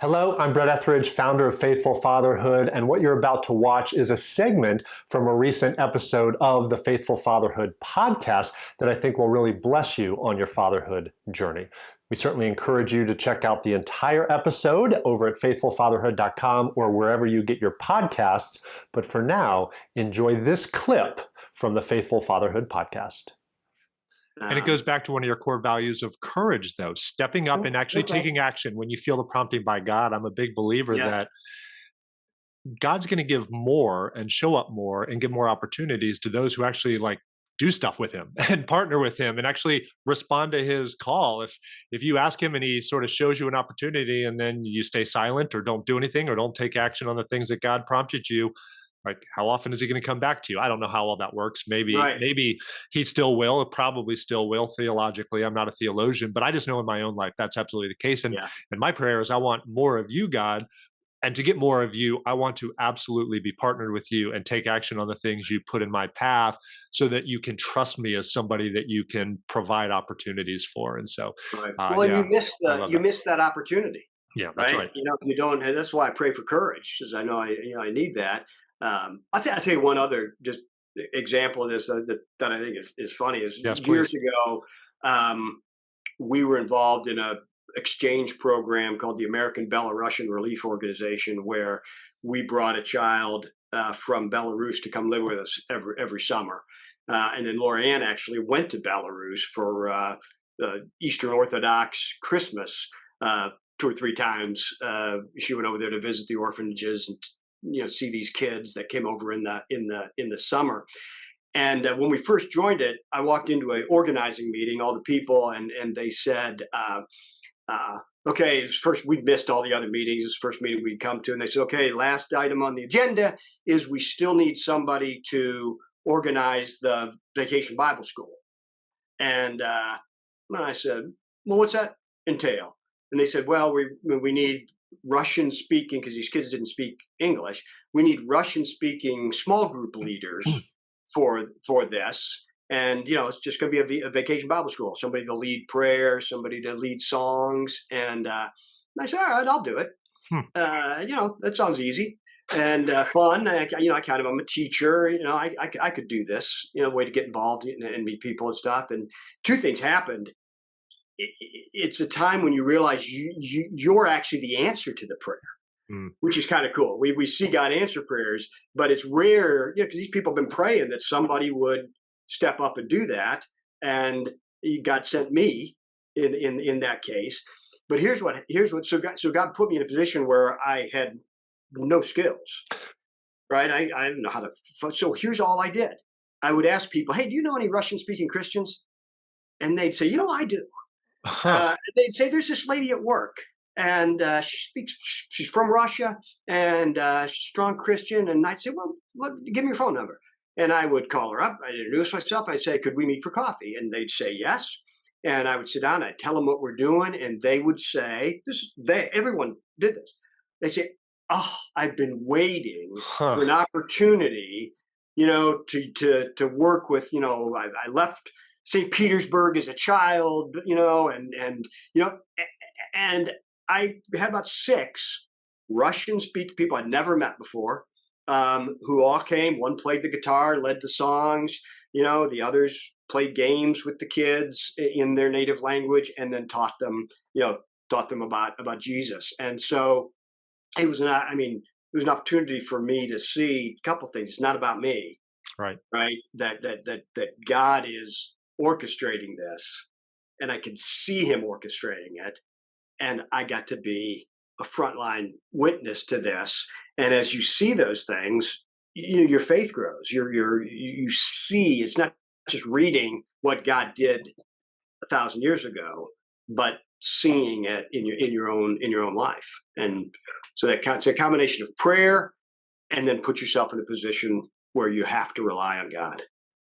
Hello, I'm Brett Etheridge, founder of Faithful Fatherhood, and what you're about to watch is a segment from a recent episode of the Faithful Fatherhood Podcast that I think will really bless you on your fatherhood journey. We certainly encourage you to check out the entire episode over at faithfulfatherhood.com or wherever you get your podcasts, but for now, enjoy this clip from the Faithful Fatherhood Podcast. And it goes back to one of your core values of courage, though, stepping up and actually taking action when you feel the prompting by God. I'm a big believer that God's going to give more and show up more and give more opportunities to those who actually do stuff with him and partner with him and actually respond to his call. If you ask him and he sort of shows you an opportunity and then you stay silent or don't do anything or don't take action on the things that God prompted you, how often is he going to come back to you? I don't know how all that works. Maybe he still will, probably still will theologically. I'm not a theologian, but I just know in my own life, that's absolutely the case. And my prayer is I want more of you, God. And to get more of you, I want to absolutely be partnered with you and take action on the things you put in my path so that you can trust me as somebody that you can provide opportunities for. And so, you missed that opportunity. Yeah, that's right. You don't, and that's why I pray for courage, because I know I need that. I'll tell you one other just example of this that I think is funny is years ago, we were involved in a exchange program called the American Belarussian Relief Organization, where we brought a child from Belarus to come live with us every summer. And then Laura Ann actually went to Belarus for the Eastern Orthodox Christmas 2 or 3 times. She went over there to visit the orphanages and see these kids that came over in the summer. And when we first joined it, I walked into an organizing meeting, all the people, and they said, okay, first we'd missed all the other meetings. This first meeting we'd come to, and they said, okay, last item on the agenda is we still need somebody to organize the Vacation Bible School. And I said, well, what's that entail? And they said, well, we need Russian speaking, because these kids didn't speak English. We need Russian speaking small group leaders for this. And, it's just going to be a vacation Bible school, somebody to lead prayer, somebody to lead songs. And I said, all right, I'll do it. That sounds easy and fun. I'm a teacher, I could do this, way to get involved and meet people and stuff. And 2 things happened. It's a time when you realize you're actually the answer to the prayer, which is kind of cool. We see God answer prayers, but it's rare, because these people have been praying that somebody would step up and do that. And God sent me in that case. But here's what, so God put me in a position where I had no skills, right? I didn't know how to, so here's all I did. I would ask people, hey, do you know any Russian speaking Christians? And they'd say, I do. They'd say, there's this lady at work and she's from Russia and she's a strong Christian. And I'd say, well, give me your phone number. And I would call her up. I'd introduce myself. I'd say, could we meet for coffee? And they'd say yes. And I would sit down. I'd tell them what we're doing. And they would say, everyone did this. They'd say, oh, I've been waiting for an opportunity, to work with, I left St. Petersburg as a child, and I had about 6 Russian-speaking people I'd never met before, who all came. One played the guitar, led the songs, the others played games with the kids in their native language, and then taught them about Jesus. And so it was an opportunity for me to see a couple things. It's not about me, right? That God is orchestrating this, and I could see him orchestrating it, and I got to be a frontline witness to this. And as you see those things, your faith grows. You see, it's not just reading what God did 1,000 years ago, but seeing it in your own life. And so it's a combination of prayer, and then put yourself in a position where you have to rely on God.